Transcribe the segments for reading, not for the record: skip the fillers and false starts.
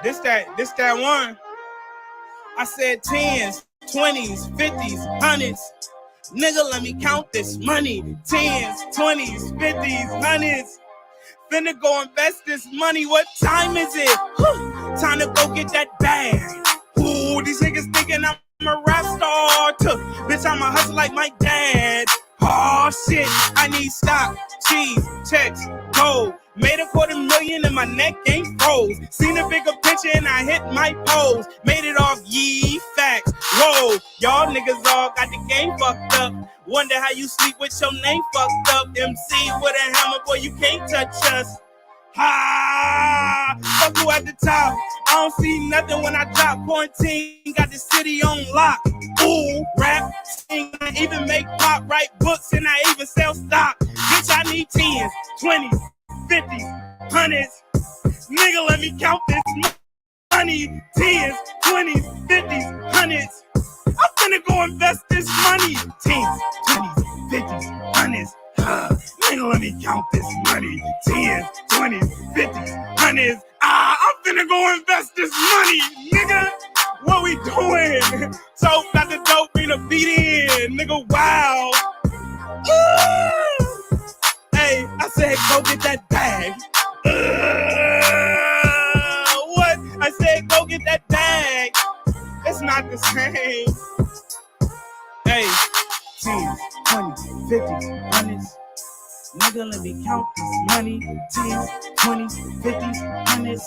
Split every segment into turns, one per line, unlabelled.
This that one. I said 10s, 20s, 50s, 100s. Nigga, let me count this money. 10s, 20s, 50s, 100s. Finna go invest this money. What time is it? Time to go get that bag. Ooh, these niggas thinking I'm a rap star. Bitch, I'm a hustle like my dad. Oh shit, I need stock, cheese, checks, gold. Made $250,000 and my neck ain't froze. Seen a bigger picture and I hit my pose. Made it off ye facts. Whoa, y'all niggas all got the game fucked up. Wonder how you sleep with your name fucked up. MC with a hammer, boy, you can't touch us. Ha! Fuck you at the top. I don't see nothing when I drop. Quarantine got the city on lock. Ooh, rap, sing, I even make pop, write books, and I even sell stock. Bitch, I need 10s, 20s, 50s, 100s. Nigga, let me count this money. 10s, 20s, 50s, 100s. I'm finna go invest this money. 10s, 20s, 50s, 100s. Nigga, let me count this money. 10s, 20s, 50s, 100s. I'm finna go invest this money, nigga. What we doing? So got the dope in a beat in, nigga. Wow. Hey, I said go get that bag. What? I said go get that bag. It's not the same. Hey, 10s, 20s, 50s, 100s. Nigga, let me count this money. 10s, 20s, 50s, 100s.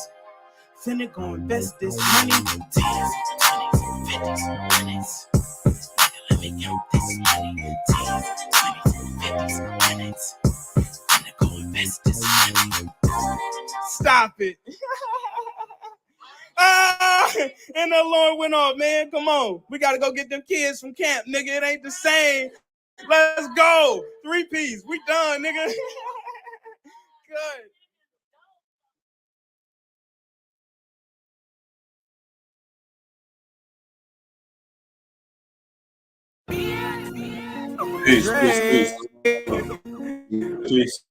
Finna go invest this money. 10s, 20s, 50s, 100s. Nigga, let me count this money. 10s, 20s, 50s, 100s. Finna go invest this money. Stop it. And the alarm went off, man. Come on. We gotta go get them kids from camp, nigga. It ain't the same. Let's go. 3-piece. We done, nigga. Good.
Peace.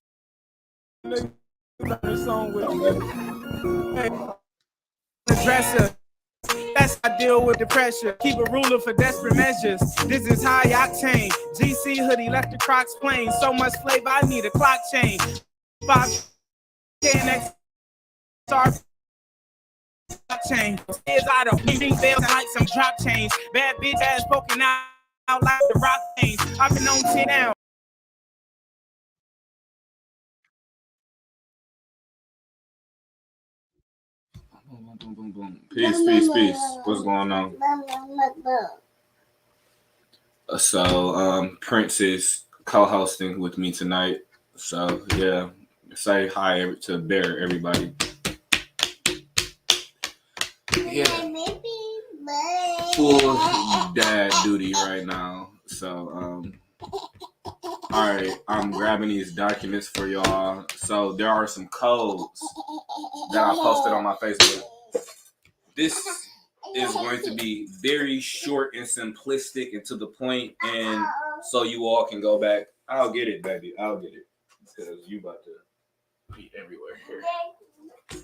Dresser. That's how I deal with the pressure. Keep a ruler for desperate measures. This is high octane. GC hoodie left the Crocs plain. So much flavor, I need a clock chain. 5 10x star chain. Is out of ring bells like some drop chains. Bad bitch ass poking out like the rock chains. I've been on 10 now.
Boom. Peace. What's going on? So, Prince is co-hosting with me tonight. So, yeah, say hi to Bear, everybody. Yeah. Full dad duty right now. So, all right, I'm grabbing these documents for y'all. So, there are some codes that I posted on my Facebook. This is going to be very short and simplistic and to the point, and so you all can go back. I'll get it, baby. I'll get it. Because you about to be everywhere here.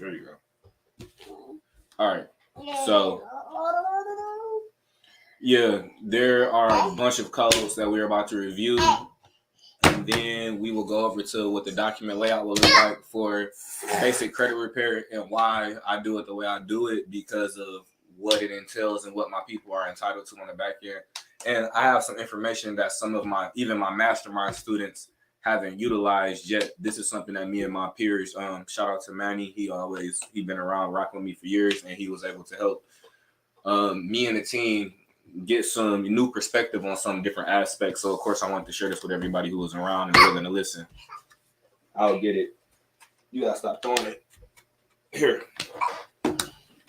There you go. All right. So, yeah, there are a bunch of codes that we're about to review. And then we will go over to what the document layout will look like for basic credit repair and why I do it the way I do it because of what it entails and what my people are entitled to on the back end. And I have some information that some of even my mastermind students haven't utilized yet. This is something that me and my peers, shout out to Manny. He been around rocking with me for years, and he was able to help me and the team get some new perspective on some different aspects. So of course I wanted to share this with everybody who was around and willing to listen. I'll get it. You gotta stop throwing it. Here.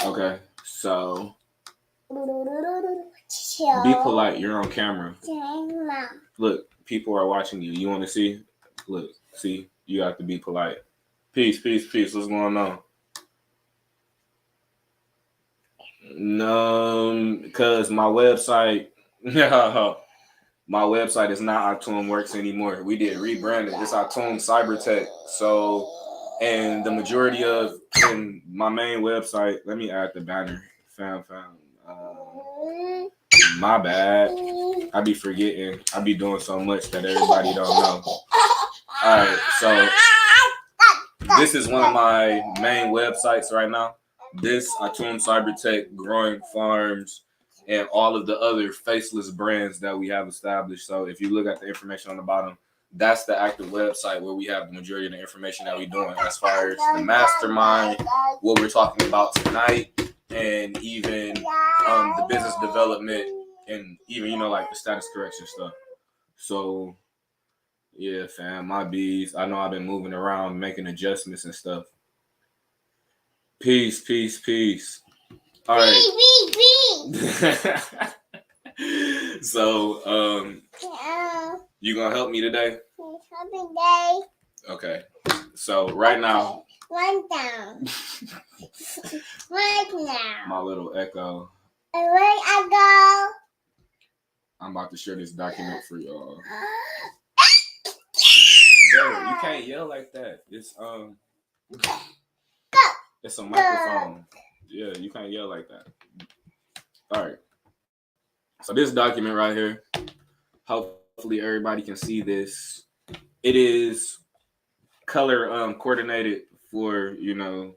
Okay, so be polite. You're on camera. Look, people are watching you. You want to see? Look, see, you have to be polite. Peace. What's going on? No, because my website, my website is not Atom Works anymore. We did rebranding. It's Atom Cybertech. So And the majority of in my main website, let me add the banner. Fam. My bad. I be forgetting. I be doing so much that everybody don't know. All right, so this is one of my main websites right now. This Atum Cybertech, Growing Farms, and all of the other faceless brands that we have established. So if you look at the information on the bottom, that's the active website where we have the majority of the information that we're doing as far as the mastermind, what we're talking about tonight, and even the business development, and even, you know, like the status correction stuff. So yeah, fam, my bees. I know I've been moving around, making adjustments and stuff. Peace. All right. So, you gonna help me today? Okay. So right now.
One down. Right now.
My little echo.
Where I go?
I'm about to share this document for y'all. Dang, you can't yell like that. It's a microphone. Yeah, you can't yell like that. All right. So this document right here, hopefully everybody can see this. It is color coordinated for, you know,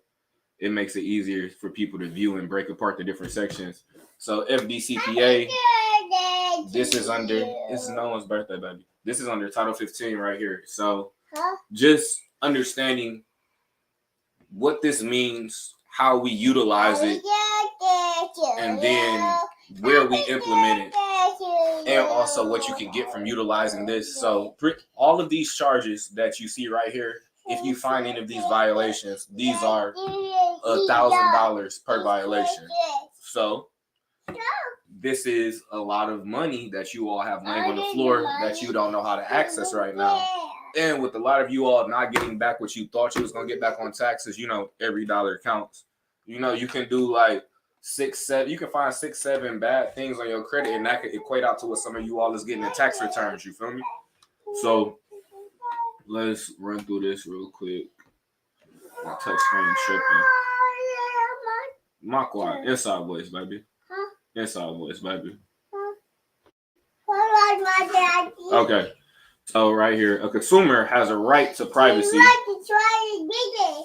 it makes it easier for people to view and break apart the different sections. So FDCPA, this is under, it's no one's birthday, baby. This is under Title 15 right here. So just understanding what this means, how we utilize it, and then where we implement it, and also what you can get from utilizing this. So all of these charges that you see right here, if you find any of these violations, these are $1,000 per violation. So this is a lot of money that you all have laying on the floor that you don't know how to access right now. And with a lot of you all not getting back what you thought you was going to get back on taxes, you know, every dollar counts. You know, you can do like 6, 7, you can find 6, 7 bad things on your credit, and that could equate out to what some of you all is getting in tax returns. You feel me? So let's run through this real quick. My touch screen tripping. My quiet. Inside voice, baby. Inside voice, baby. Okay. So right here, a consumer has a right to privacy.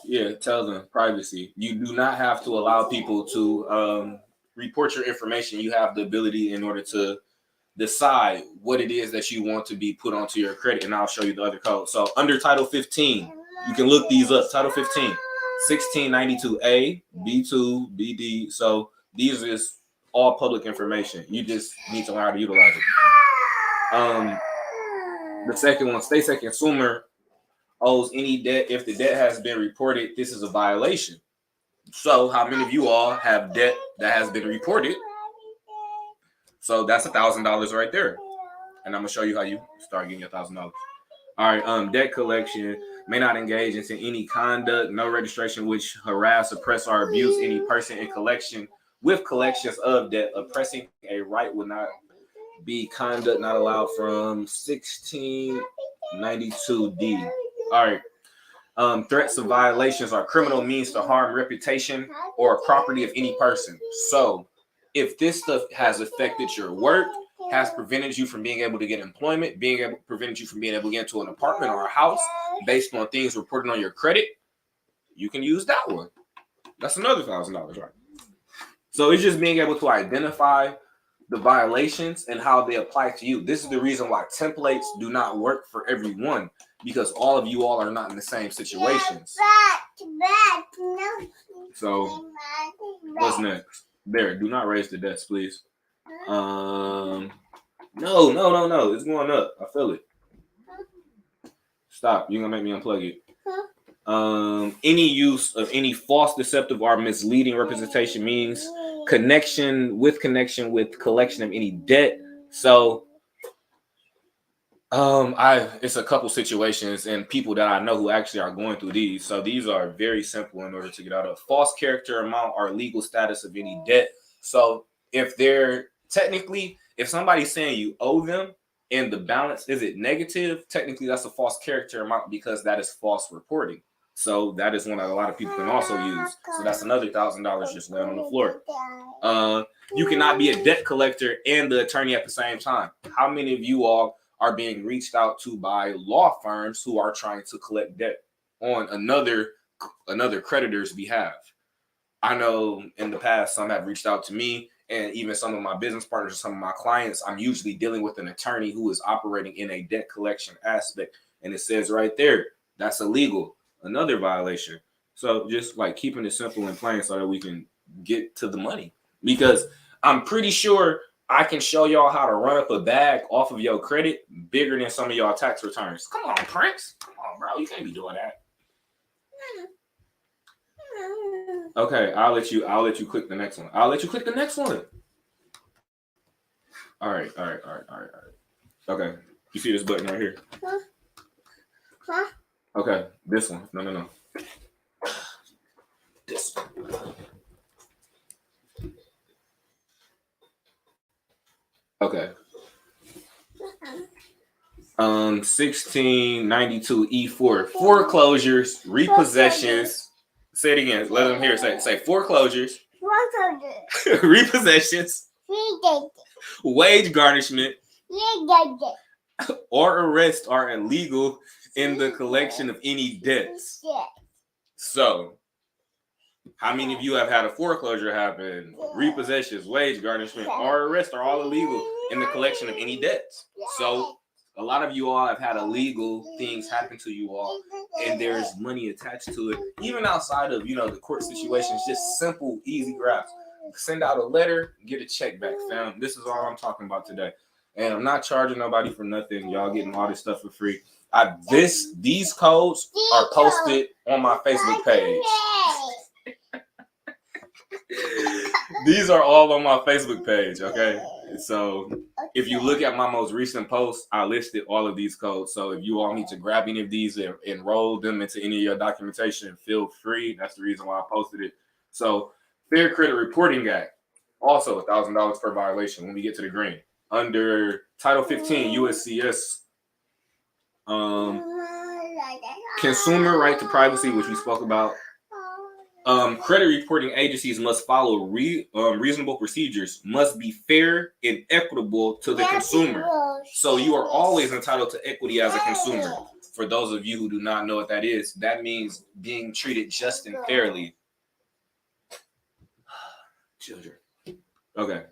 Yeah, tell them privacy. You do not have to allow people to report your information. You have the ability in order to decide what it is that you want to be put onto your credit, and I'll show you the other code. So under Title 15, you can look these up. Title 15, 1692A, B2, BD. So these is all public information. You just need to learn how to utilize it. The second one states that consumer owes any debt if the debt has been reported. This is a violation. So how many of you all have debt that has been reported? So that's $1,000 right there. And I'm gonna show you how you start getting your $1,000. All right, debt collection may not engage into any conduct, no registration which harass, oppress, or abuse any person in collection with collections of debt. Oppressing a right would not be conduct not allowed from 1692D. All right. Threats of violations are criminal means to harm reputation or property of any person. So if this stuff has affected your work, has prevented you from being able to get employment, prevented you from being able to get into an apartment or a house based on things reported on your credit, you can use that one. That's another $1,000, right? So it's just being able to identify the violations and how they apply to you. This is the reason why templates do not work for everyone, because all of you all are not in the same situations. So what's next? There, do not raise the desk, please. No. It's going up. I feel it. Stop. You're gonna make me unplug it. Any use of any false, deceptive, or misleading representation means connection with collection of any debt. So it's a couple situations and people that I know who actually are going through these. So these are very simple in order to get out of. False character, amount, or legal status of any debt. So if they're technically, if somebody's saying you owe them and the balance is it negative, technically that's a false character amount because that is false reporting. So that is one that a lot of people can also use. So that's another $1,000 just laying on the floor. You cannot be a debt collector and the attorney at the same time. How many of you all are being reached out to by law firms who are trying to collect debt on another creditor's behalf? I know in the past some have reached out to me, and even some of my business partners, some of my clients. I'm usually dealing with an attorney who is operating in a debt collection aspect, and it says right there that's illegal, another violation. So just like keeping it simple and plain so that we can get to the money, because I'm pretty sure I can show y'all how to run up a bag off of your credit bigger than some of y'all tax returns. Come on, Prince. Come on, bro. You can't be doing that. Okay, I'll let you click the next one. All right. Okay. You see this button right here?
Huh?
Okay, this one. No. This one. Okay. 1692 E4. Foreclosures, repossessions. Say it again. Let them hear it. Say foreclosures, repossessions, wage garnishment, or arrest are illegal in the collection of any debts. So, how many of you have had a foreclosure happen? Repossessions, wage garnishment, or arrest are all illegal in the collection of any debts. So, a lot of you all have had illegal things happen to you all, and there's money attached to it. Even outside of, the court situations, just simple, easy grabs. Send out a letter, get a check back, fam. This is all I'm talking about today. And I'm not charging nobody for nothing. Y'all getting all this stuff for free. These codes are posted on my Facebook page. These are all on my Facebook page, okay? So if you look at my most recent post, I listed all of these codes. So if you all need to grab any of these and enroll them into any of your documentation, feel free. That's the reason why I posted it. So Fair Credit Reporting Act, also $1,000 per violation when we get to the green. Under Title 15 USCS, consumer right to privacy, which we spoke about. Credit reporting agencies must follow reasonable procedures, must be fair and equitable to the consumer. So you are always entitled to equity as a consumer. For those of you who do not know what that is, that means being treated just and fairly. Children. Okay.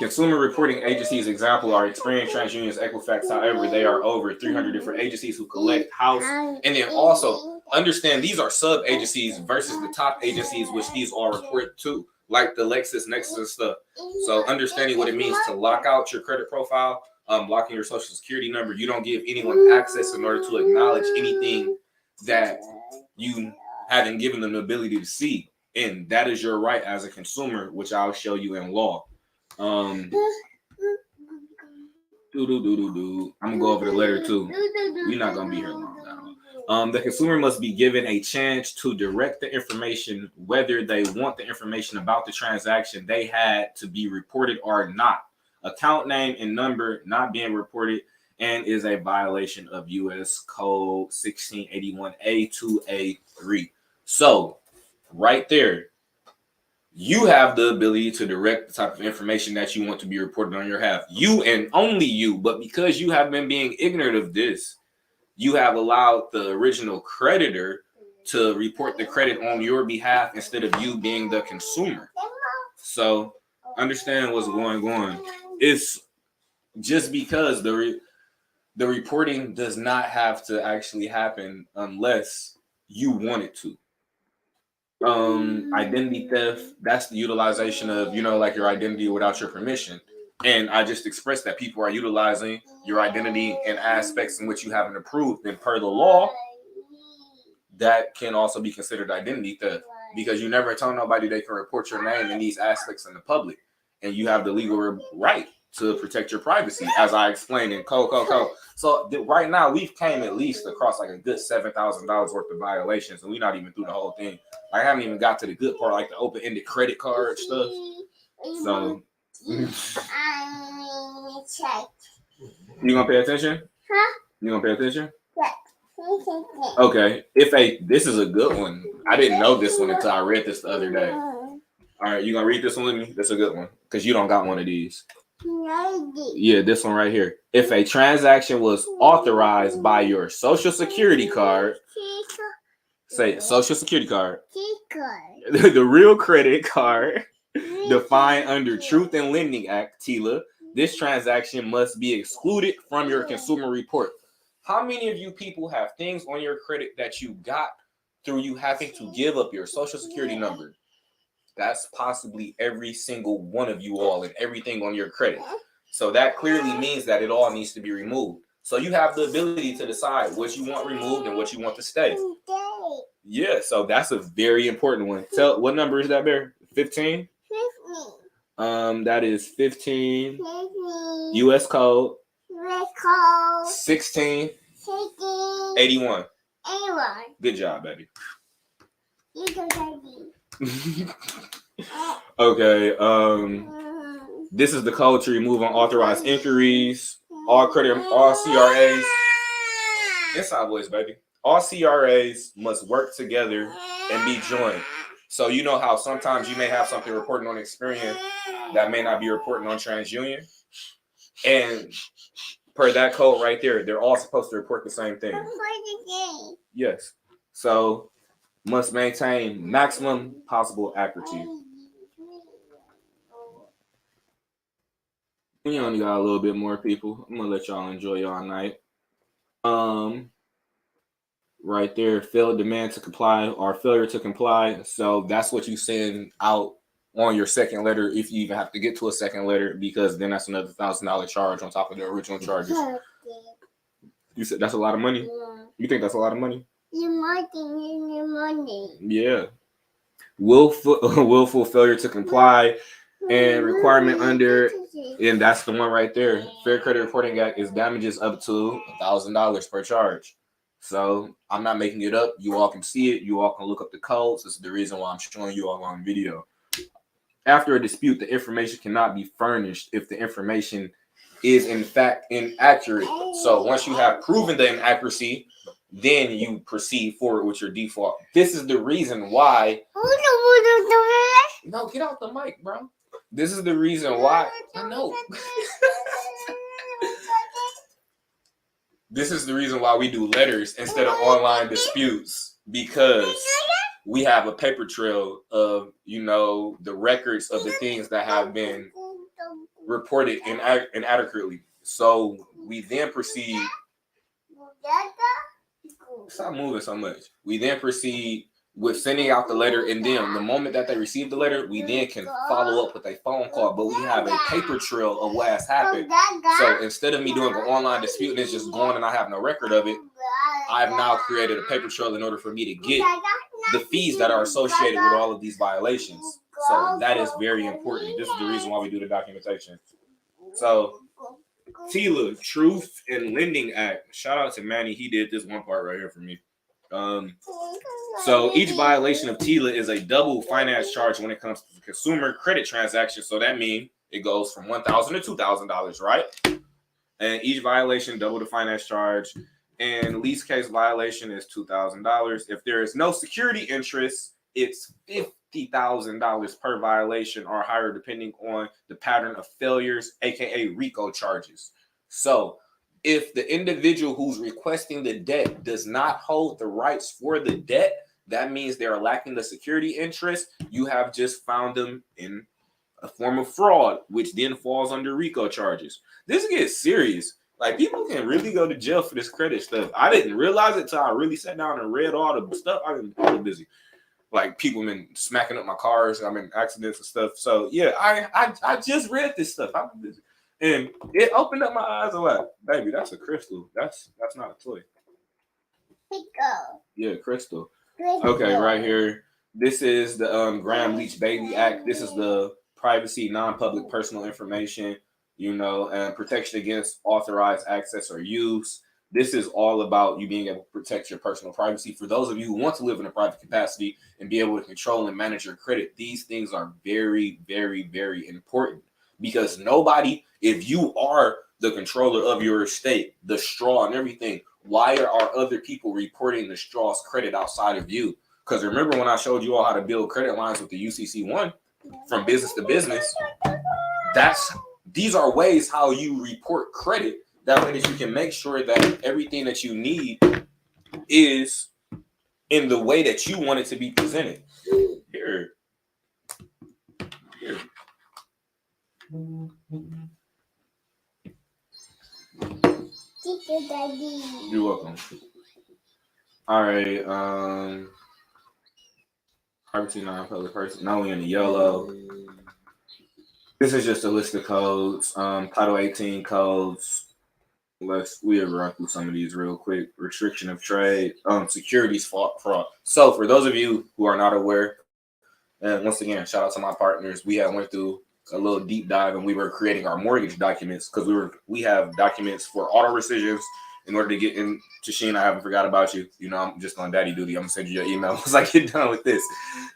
Consumer reporting agencies example are Experian, TransUnion, Equifax. However, they are over 300 different agencies who collect house, and then also understand these are sub agencies versus the top agencies, which these all report to, like the LexisNexis and stuff. So understanding what it means to lock out your credit profile, blocking your social security number. You don't give anyone access in order to acknowledge anything that you haven't given them the ability to see. And that is your right as a consumer, which I'll show you in law. I'm gonna go over the letter too. We're not gonna be here long now. The consumer must be given a chance to direct the information, whether they want the information about the transaction they had to be reported or not. Account name and number not being reported and is a violation of U.S. Code 1681A2A3. So right there, you have the ability to direct the type of information that you want to be reported on your behalf. You and only you, but because you have been being ignorant of this, you have allowed the original creditor to report the credit on your behalf instead of you being the consumer. So understand what's going on. It's just because the reporting does not have to actually happen unless you want it to. Identity theft, that's the utilization of, like your identity without your permission. And I just expressed that people are utilizing your identity in aspects in which you haven't approved. And per the law, that can also be considered identity theft because you never tell nobody they can report your name in these aspects in the public. And you have the legal right to protect your privacy, as I explained in code. So right now, we've came at least across like a good $7,000 worth of violations, and we're not even through the whole thing. I haven't even got to the good part, like the open-ended credit card stuff. So, you gonna pay attention?
Huh?
You gonna pay attention?
Yeah.
Okay. This is a good one. I didn't know this one until I read this the other day. All right, you gonna read this one with me? That's a good one because you don't got one of these. Yeah, this one right here. If a transaction was authorized by your social security card, say social security card, the real credit card defined under Truth in Lending Act, TILA, this transaction must be excluded from your consumer report. How many of you people have things on your credit that you got through you having to give up your social security number? That's possibly every single one of you all and everything on your credit. So that clearly means that it all needs to be removed. So you have the ability to decide what you want removed and what you want to stay. Yeah, so that's a very important one. Tell what number is that, Bear? 15? 15. That is 15. US code. 16. 81. Good job, baby.
You go, Daddy.
Okay. This is the code to remove unauthorized inquiries. All CRAs. Inside voice, baby. All CRAs must work together and be joined. So you know how sometimes you may have something reporting on Experian that may not be reporting on TransUnion, and per that code right there, they're all supposed to report the same thing. Yes. So must maintain maximum possible accuracy. We only got a little bit more people. I'm gonna let y'all enjoy y'all night. Right there, failed demand to comply or failure to comply. So that's what you send out on your second letter, if you even have to get to a second letter, because then that's another $1,000 charge on top of the original charges. You said that's a lot of money? Yeah. You think that's a lot of money?
Your money.
Yeah. Willful failure to comply and requirement under, and that's the one right there. Fair Credit Reporting Act is damages up to $1,000 per charge. So I'm not making it up. You all can see it. You all can look up the codes. This is the reason why I'm showing you all on video. After a dispute, the information cannot be furnished if the information is in fact inaccurate. So once you have proven the inaccuracy, then you proceed forward with your default. This is the reason why. No, get out the mic, bro. This is the reason why. I know. This is the reason why we do letters instead of online disputes, because we have a paper trail of, the records of the things that have been reported inadequately. So we then proceed. Stop moving so much. We then proceed with sending out the letter, and then the moment that they receive the letter, we then can follow up with a phone call. But we have a paper trail of what has happened. So instead of me doing an online dispute and it's just going and I have no record of it, I've now created a paper trail in order for me to get the fees that are associated with all of these violations. So that is very important. This is the reason why we do the documentation. So TILA, Truth in Lending Act. Shout out to Manny. He did this one part right here for me. So each violation of TILA is a double finance charge when it comes to consumer credit transactions. So that means it goes from $1,000 to $2,000, right? And each violation double the finance charge. And least case violation is $2,000. If there is no security interest, it's $50,000 per violation or higher, depending on the pattern of failures, aka RICO charges. So if the individual who's requesting the debt does not hold the rights for the debt, that means they're lacking the security interest. You have just found them in a form of fraud, which then falls under RICO charges. This gets serious. Like, people can really go to jail for this credit stuff. I didn't realize it till I really sat down and read all the stuff. I've been busy. Like, people been smacking up my cars. I'm in accidents and stuff. So yeah, I just read this stuff. I've been busy. And it opened up my eyes a lot. Baby, that's a crystal. That's not a toy. Yeah, crystal. Okay, right here. This is the Graham-Leach-Bailey Act. This is the privacy, non-public personal information, and protection against authorized access or use. This is all about you being able to protect your personal privacy. For those of you who want to live in a private capacity and be able to control and manage your credit, these things are very, very, very important. Because nobody, if you are the controller of your estate, the straw and everything, why are other people reporting the straw's credit outside of you? Because remember when I showed you all how to build credit lines with the UCC1 from business to business, these are ways how you report credit. That way that you can make sure that everything that you need is in the way that you want it to be presented. Here.
Daddy.
You're welcome. All right. Property non-public person. Now we're in the yellow. This is just a list of codes. Title 18 codes. We run through some of these real quick. Restriction of trade. Securities fraud. So for those of you who are not aware, and once again, shout out to my partners. We have went through a little deep dive, and we were creating our mortgage documents because we have documents for auto rescissions in order to get in. Sheen, I haven't forgot about you. You know, I'm just on daddy duty. I'm gonna send you your email once I get done with this.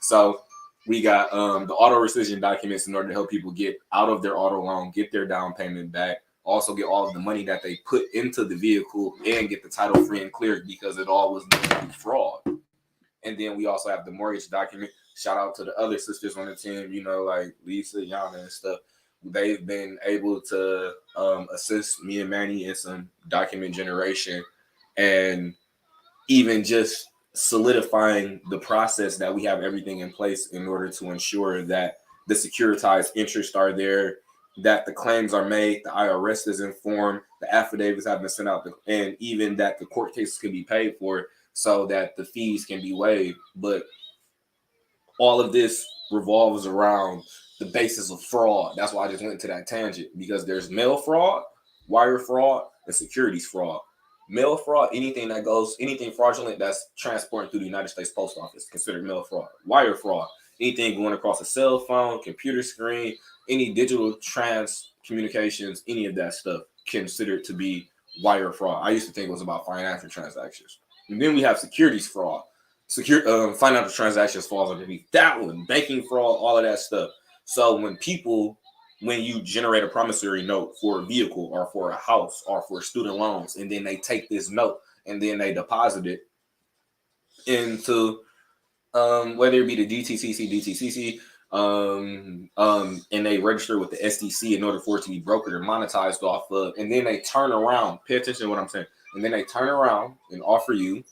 So we got the auto rescission documents in order to help people get out of their auto loan, get their down payment back, also get all of the money that they put into the vehicle, and get the title free and cleared because it all was done through fraud. And then we also have the mortgage document. Shout out to the other sisters on the team, you know, like Lisa, Yana, and stuff. They've been able to assist me and Manny in some document generation and even just solidifying the process that we have everything in place in order to ensure that the securitized interests are there, that the claims are made, the IRS is informed, the affidavits have been sent out, and even that the court cases can be paid for so that the fees can be waived. But all of this revolves around the basis of fraud. That's why I just went to that tangent, because there's mail fraud, wire fraud, and securities fraud. Mail fraud, anything fraudulent that's transporting through the United States Post Office, considered mail fraud. Wire fraud, anything going across a cell phone, computer screen, any digital communications, any of that stuff considered to be wire fraud. I used to think it was about financial transactions. And then we have securities fraud. Financial transactions falls underneath that one, banking fraud, all of that stuff. So when you generate a promissory note for a vehicle or for a house or for student loans, and then they take this note and then they deposit it into whether it be the DTCC, and they register with the SDC in order for it to be brokered or monetized off of, and then they turn around, pay attention to what I'm saying, and then they turn around and offer you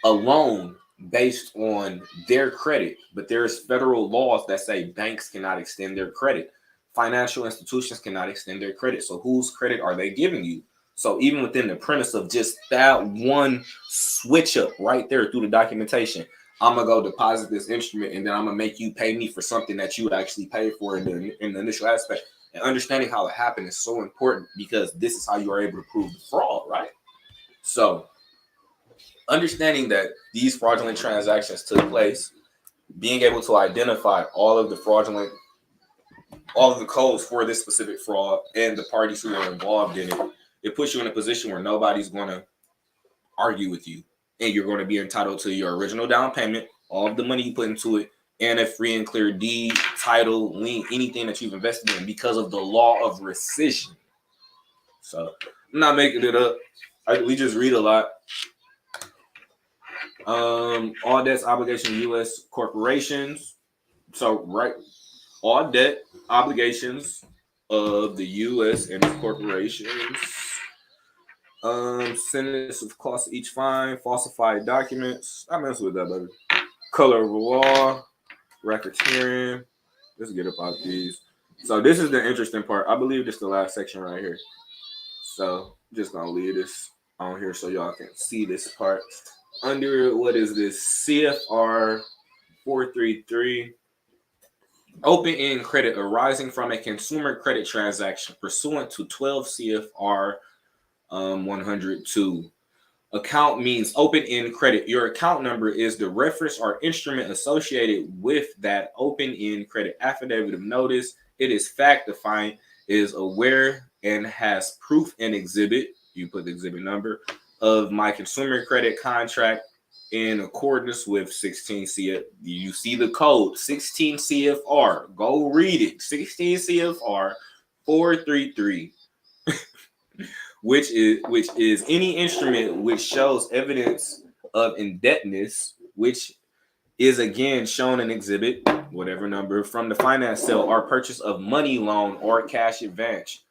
a loan based on their credit. But there's federal laws that say banks cannot extend their credit. Financial institutions cannot extend their credit. So whose credit are they giving you? So even within the premise of just that one switch up right there through the documentation, I'm going to go deposit this instrument and then I'm going to make you pay me for something that you actually paid for in the initial aspect. And understanding how it happened is so important, because this is how you are able to prove the fraud, right? So understanding that these fraudulent transactions took place, being able to identify all of the codes for this specific fraud and the parties who are involved in it, it puts you in a position where nobody's going to argue with you, and you're going to be entitled to your original down payment, all of the money you put into it, and a free and clear deed, title, lien, anything that you've invested in, because of the law of rescission. So I'm not making it up. We just read a lot. All debts, obligation, U.S. corporations. So, right, all debt, obligations of the U.S. and its corporations. Sentence of cost of each fine, falsified documents. I mess with that, baby. Color of law, racketeering. Let's get about these. So this is the interesting part. I believe this is the last section right here. So I'm just gonna leave this on here so y'all can see this part. Under, what is this? CFR 433. Open-end credit arising from a consumer credit transaction pursuant to 12 CFR 102. Account means open-end credit. Your account number is the reference or instrument associated with that open-end credit. Affidavit of notice. It is fact-defined, is aware, and has proof and exhibit. You put the exhibit number of my consumer credit contract in accordance with 16 CF. You see the code 16 CFR. Go read it. 16 CFR 433. which is any instrument which shows evidence of indebtedness, which is again shown in exhibit, whatever number, from the finance sale or purchase of money loan or cash advance,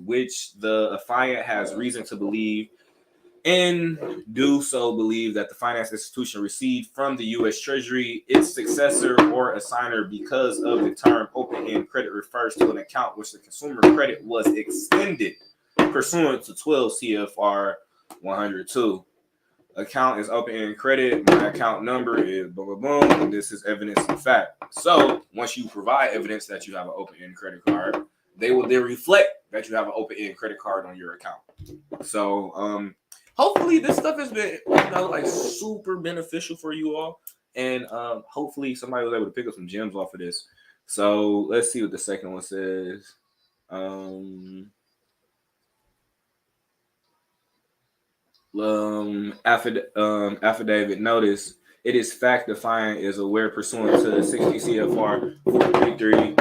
which the affiant has reason to believe and do so believe that the finance institution received from the U.S. Treasury, its successor or assigner, because of the term open-end credit refers to an account which the consumer credit was extended pursuant to 12 CFR 102. Account is open-end credit. My account number is boom, boom, boom, and this is evidence of fact. So once you provide evidence that you have an open-end credit card, they will then reflect that you have an open-end credit card on your account. So hopefully this stuff has been, like super beneficial for you all. And hopefully somebody was able to pick up some gems off of this. So let's see what the second one says. Affidavit notice. It is fact the fine is aware pursuant to 60 CFR 433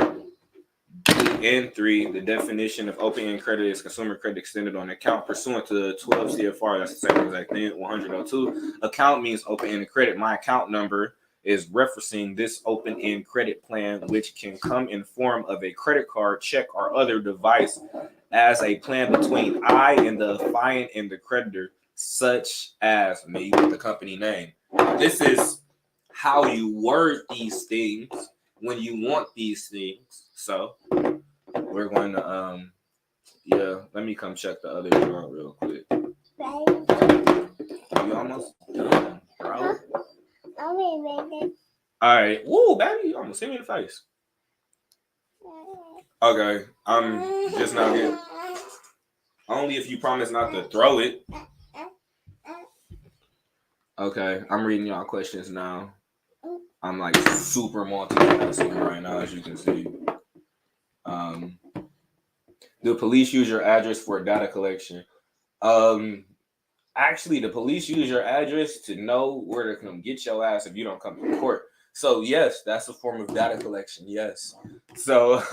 and 3, the definition of open-end credit is consumer credit extended on account pursuant to 12 CFR. That's the same exact thing. 102. Account means open-ended credit. My account number is referencing this open-end credit plan, which can come in form of a credit card, check, or other device as a plan between I and the affiant and the creditor, such as me with the company name. This is how you word these things when you want these things. So we're going to let me come check the other one real quick. You almost done, bro. All right. Woo, baby, you almost hit me in the face. Okay, I'm just not getting. Only if you promise not to throw it. Okay, I'm reading y'all questions now. I'm like super multitasking right now, as you can see. Do police use your address for data collection? Actually, the police use your address to know where to come get your ass if you don't come to court. So yes, that's a form of data collection. Yes. So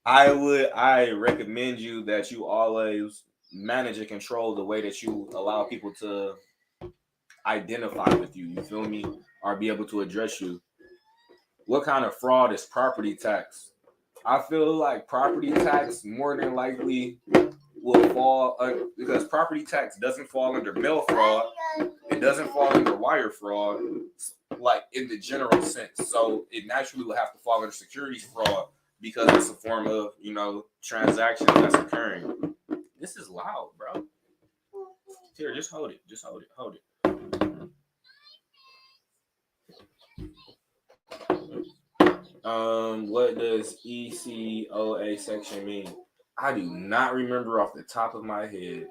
I recommend you that you always manage and control the way that you allow people to identify with you. You feel me? Or be able to address you. What kind of fraud is property tax? I feel like property tax more than likely will fall because property tax doesn't fall under mail fraud. It doesn't fall under wire fraud, like in the general sense. So it naturally will have to fall under securities fraud because it's a form of, transaction that's occurring. This is loud, bro. Here, just hold it. Just hold it. Hold it. What does ECOA section mean? I do not remember off the top of my head.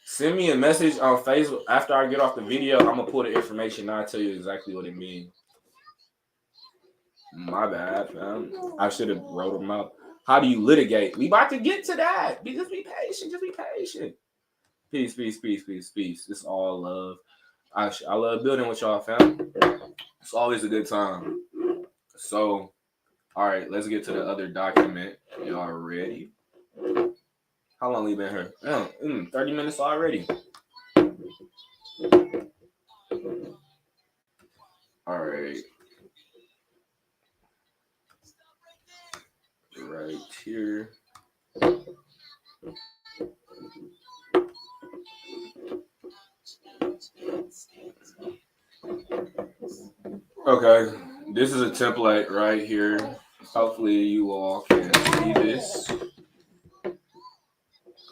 Send me a message on Facebook after I get off the video. I'm gonna pull the information and I'll tell you exactly what it means. My bad, fam. I should have wrote them out. How do you litigate? We about to get to that. Just be patient. Just be patient. Peace, peace, peace, peace, peace. It's all love. I love building with y'all, fam. It's always a good time. So, all right, let's get to the other document. Y'all ready? How long we been here? 30 minutes already. All right. Right here. Okay, this is a template right here. Hopefully you all can see this.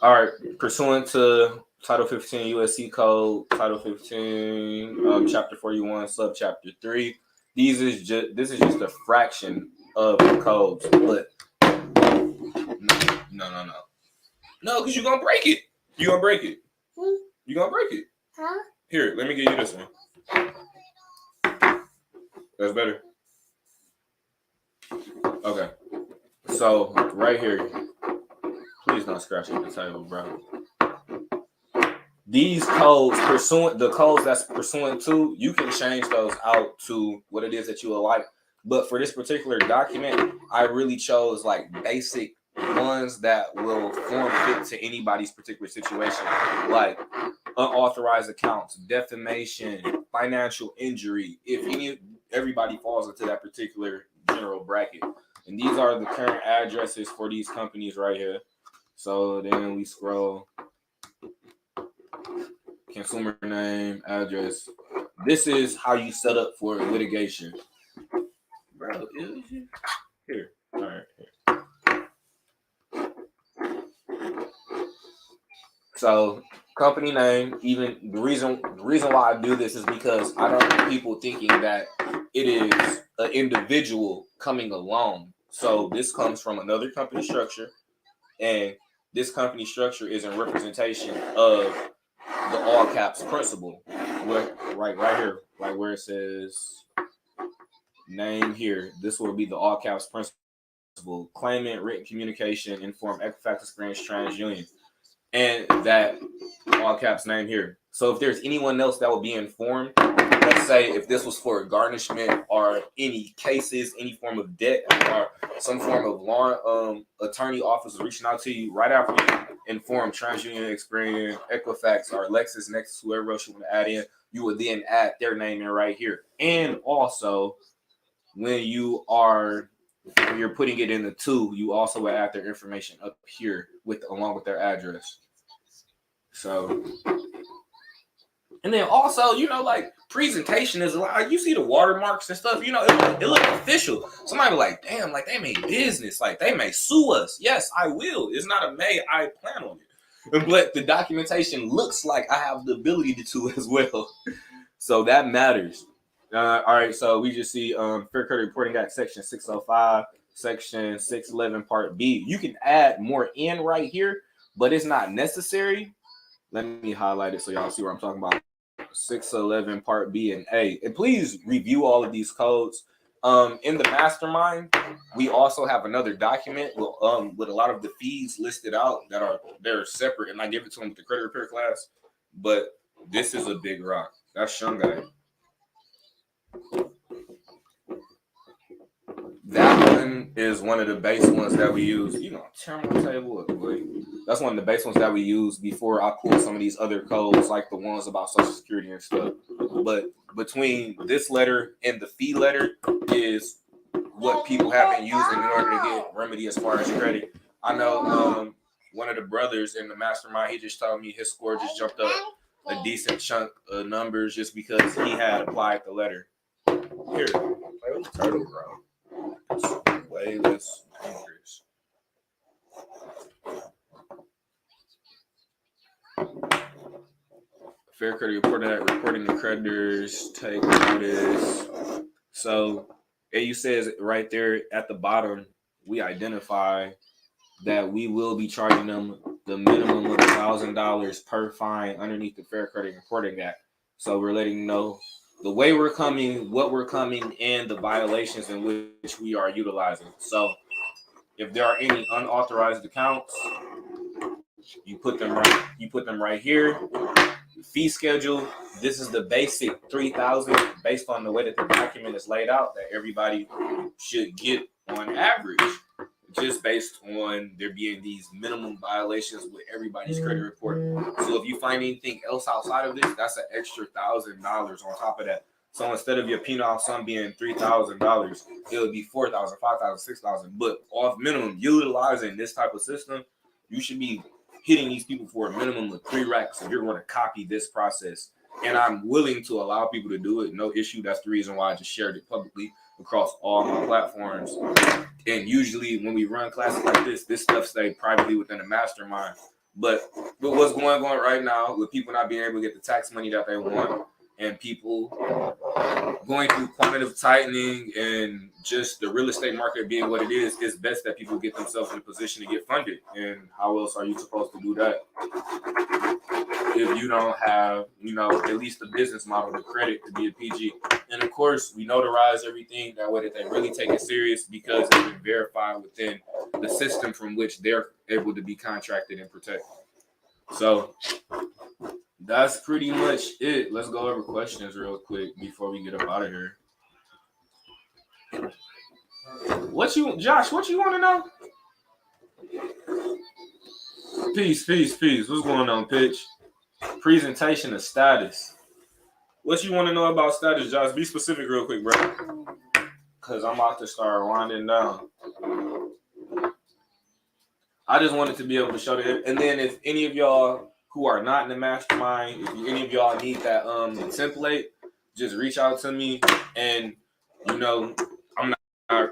All right, pursuant to Title 15 USC Code, Title 15, Chapter 41, Subchapter 3. This is just a fraction of the codes, but no, because you're gonna break it. You're gonna break it. You're gonna break it.
Huh?
Here, let me give you this one. That's better. Okay. So right here, please don't scratch at the table, bro. These codes, the codes that's pursuant to, you can change those out to what it is that you would like. But for this particular document, I really chose like basic ones that will form fit to anybody's particular situation, like unauthorized accounts, defamation, financial injury. If everybody falls into that particular general bracket, and these are the current addresses for these companies right here. So then we scroll, consumer name, address. This is how you set up for litigation. Bro, here. All right. So company name, even the reason why I do this is because I don't want people thinking that it is an individual coming alone. So this comes from another company structure, and this company structure is in representation of the all caps principle. Right here, right where it says name here, this will be the all caps principle. Claimant, written communication, inform Equifax Experience TransUnion. And that all caps name here. So if there's anyone else that will be informed, let's say if this was for garnishment or any cases, any form of debt, or some form of law attorney office reaching out to you right after you inform TransUnion, Experian, Equifax, or LexisNexis, whoever else you want to add in, you would then add their name in right here. And also, when you're putting it in the two, you also would add their information up here along with their address. So, and then also, like presentation is like you see the watermarks and stuff. It look official. Somebody be like, damn, like they made business, like they may sue us. Yes, I will. It's not a may. I plan on it, but the documentation looks like I have the ability to as well. So that matters. All right. So we just see Fair Credit Reporting Act Section 605, Section 611, Part B. You can add more in right here, but it's not necessary. Let me highlight it so y'all see what I'm talking about. 611 Part B and A. And please review all of these codes. In the mastermind, we also have another document with a lot of the fees listed out they're separate, and I give it to them with the credit repair class. But this is a big rock. That's Shungai. That one is one of the base ones that we use. Tear my table up, boy. That's one of the base ones that we use before I pull some of these other codes, like the ones about Social Security and stuff. But between this letter and the fee letter is what people have been using in order to get remedy as far as credit. I know one of the brothers in the mastermind, he just told me his score just jumped up a decent chunk of numbers just because he had applied the letter. Here, play with the turtle, bro. It's way less dangerous. Fair Credit reporting the creditors, take notice. So AU says right there at the bottom, we identify that we will be charging them the minimum of $1,000 per fine underneath the Fair Credit Reporting Act. So we're letting you know the way we're coming, what we're coming, and the violations in which we are utilizing. So if there are any unauthorized accounts, you put them right here. Fee schedule. This is the basic 3,000 based on the way that the document is laid out that everybody should get on average, just based on there being these minimum violations with everybody's credit report. So if you find anything else outside of this, that's an extra $1,000 on top of that. So instead of your penal sum being $3,000, it would be $4,000, $5,000, $6,000. But off minimum, utilizing this type of system, you should be hitting these people for a minimum of 3 racks if you're going to copy this process. And I'm willing to allow people to do it, no issue. That's the reason why I just shared it publicly across all my platforms. And usually when we run classes like this stuff stays privately within the mastermind. But with what's going on right now, with people not being able to get the tax money that they want, and people going through quantitative tightening and just the real estate market being what it is, it's best that people get themselves in a position to get funded. And how else are you supposed to do that if you don't have, at least the business model, the credit to be a PG? And of course, we notarize everything that way that they really take it serious because it's been verified within the system from which they're able to be contracted and protected. So that's pretty much it. Let's go over questions real quick before we get up out of here. What you want to know? Peace. What's going on, Pitch? Presentation of status. What you want to know about status, Josh? Be specific real quick, bro. Because I'm about to start winding down. I just wanted to be able to show them. And then if any of y'all who are not in the mastermind, if any of y'all need that template, just reach out to me. And, you know, I'm not,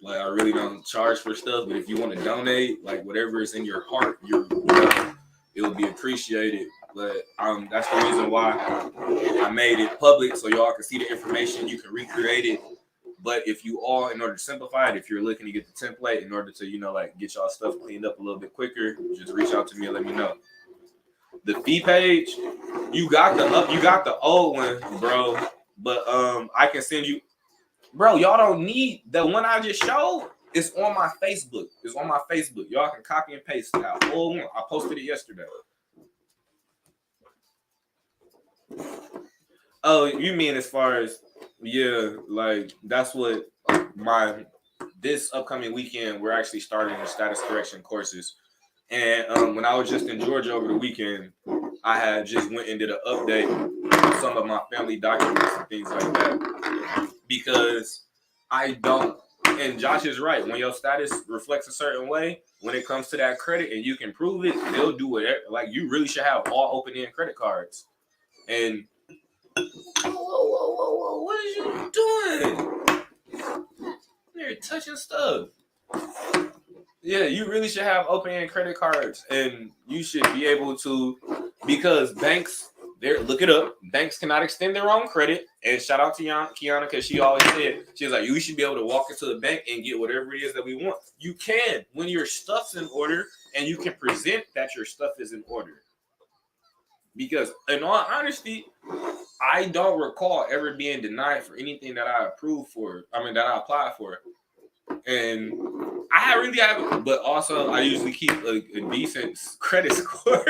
like, I really don't charge for stuff. But if you want to donate, like, whatever is in your heart, it will be appreciated. But that's the reason why I made it public, so y'all can see the information. You can recreate it. But if you all, in order to simplify it, if you're looking to get the template, in order to, you know, like get y'all stuff cleaned up a little bit quicker, just reach out to me and let me know. The fee page, you got the old one, bro. But I can send you, bro. Y'all don't need the one I just showed. It's on my Facebook. Y'all can copy and paste that old one. I posted it yesterday. Oh, you mean as far as, yeah, like that's what this upcoming weekend, we're actually starting the status correction courses. And when I was just in Georgia over the weekend, I had just went and did an update on some of my family documents and things like that. Because I don't, and Josh is right, when your status reflects a certain way, when it comes to that credit and you can prove it, they'll do it. Like, you really should have all open-end credit cards. And whoa, what are you doing? You're touching stuff. Yeah, you really should have open-end credit cards, and you should be able to, because banks, look it up, banks cannot extend their own credit. And shout out to Kiana, because she always said, she was like, you should be able to walk into the bank and get whatever it is that we want. You can, when your stuff's in order, and you can present that your stuff is in order. Because in all honesty, I don't recall ever being denied for anything that I that I applied for. And I really haven't, but also I usually keep a decent credit score.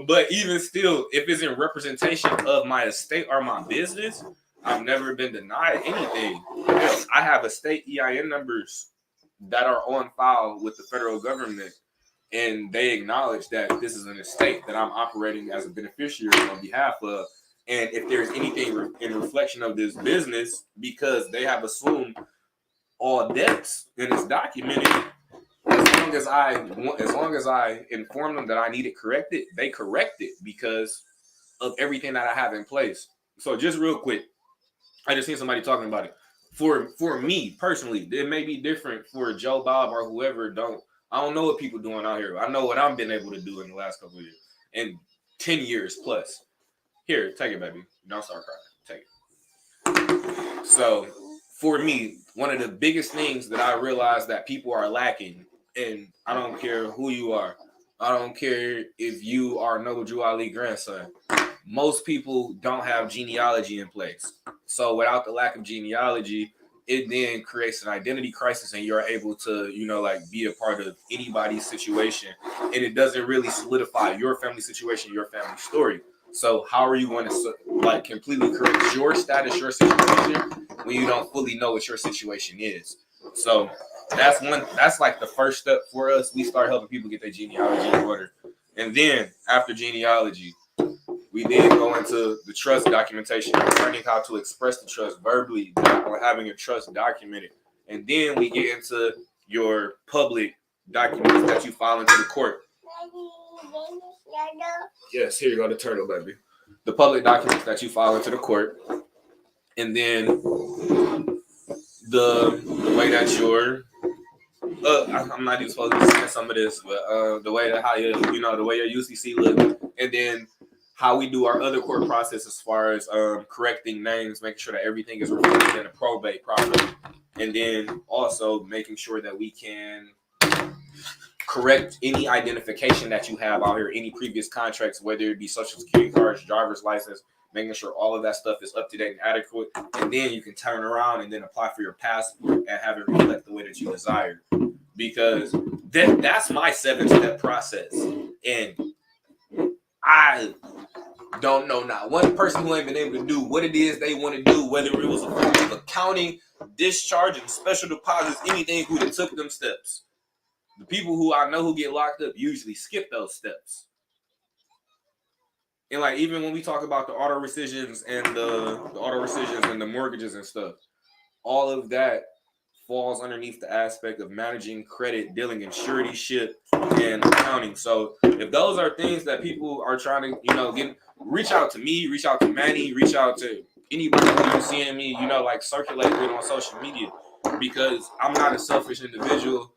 But even still, if it's in representation of my estate or my business, I've never been denied anything. I have estate EIN numbers that are on file with the federal government, and they acknowledge that this is an estate that I'm operating as a beneficiary on behalf of. And if there's anything in reflection of this business, because they have assumed all debts and it's documented, as long as I inform them that I need it corrected, they correct it because of everything that I have in place. So just real quick, I just seen somebody talking about it. For me personally, it may be different for Joe, Bob, or whoever. I don't know what people doing out here. I know what I've been able to do in the last couple of years, in 10 years plus. Here, take it, baby. Don't start crying. Take it. So for me, one of the biggest things that I realized that people are lacking, and I don't care who you are, I don't care if you are Noble Drew Ali grandson, most people don't have genealogy in place. So without the lack of genealogy, it then creates an identity crisis, and you're able to, be a part of anybody's situation, and it doesn't really solidify your family situation, your family story. So how are you going to completely correct your status, your situation, when you don't fully know what your situation is? So that's like the first step for us. We start helping people get their genealogy in order. And then after genealogy, we then go into the trust documentation, learning how to express the trust verbally, or having your trust documented. And then we get into your public documents that you file into the court. Yes, here you go, the turtle, baby. The public documents that you file into the court. And then the way that I'm not even supposed to say some of this, but the way that the way your UCC look, and then how we do our other court process as far as correcting names, making sure that everything is reflected in the probate properly, and then also making sure that we can correct any identification that you have out here, any previous contracts, whether it be social security cards, driver's license, making sure all of that stuff is up to date and adequate. And then you can turn around and then apply for your passport and have it reflect the way that you desire. Because that's my 7-step process. And don't know not one person who ain't been able to do what it is they want to do, whether it was a form of accounting, discharging, special deposits, anything who that took them steps. The people who I know who get locked up usually skip those steps. And like even when we talk about the auto rescissions and the mortgages and stuff, all of that falls underneath the aspect of managing credit, dealing in suretyship, and accounting. So if those are things that people are trying to, reach out to me, reach out to Manny, reach out to anybody who's seeing me, like circulate it on social media, because I'm not a selfish individual.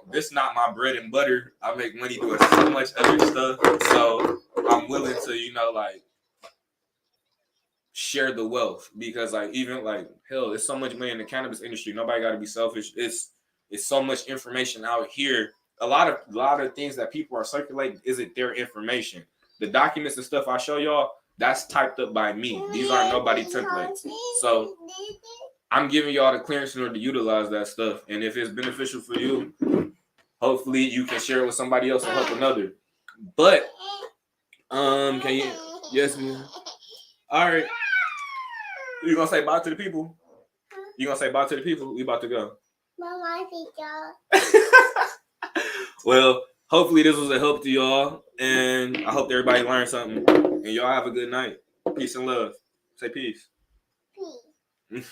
This not my bread and butter. I make money doing so much other stuff. So I'm willing to, share the wealth, because hell, there's so much money in the cannabis industry. Nobody got to be selfish. It's so much information out here. A lot of things that people are circulating isn't their information. The documents and stuff I show y'all, that's typed up by me. These aren't nobody templates. So I'm giving y'all the clearance in order to utilize that stuff. And if it's beneficial for you, hopefully you can share it with somebody else and help another. But can you? Yes, man. All right. You gonna say bye to the people? You gonna say bye to the people? We about to go.
Bye, Peter.
Well, hopefully this was a help to y'all, and I hope everybody learned something. And y'all have a good night. Peace and love. Say peace.
Peace.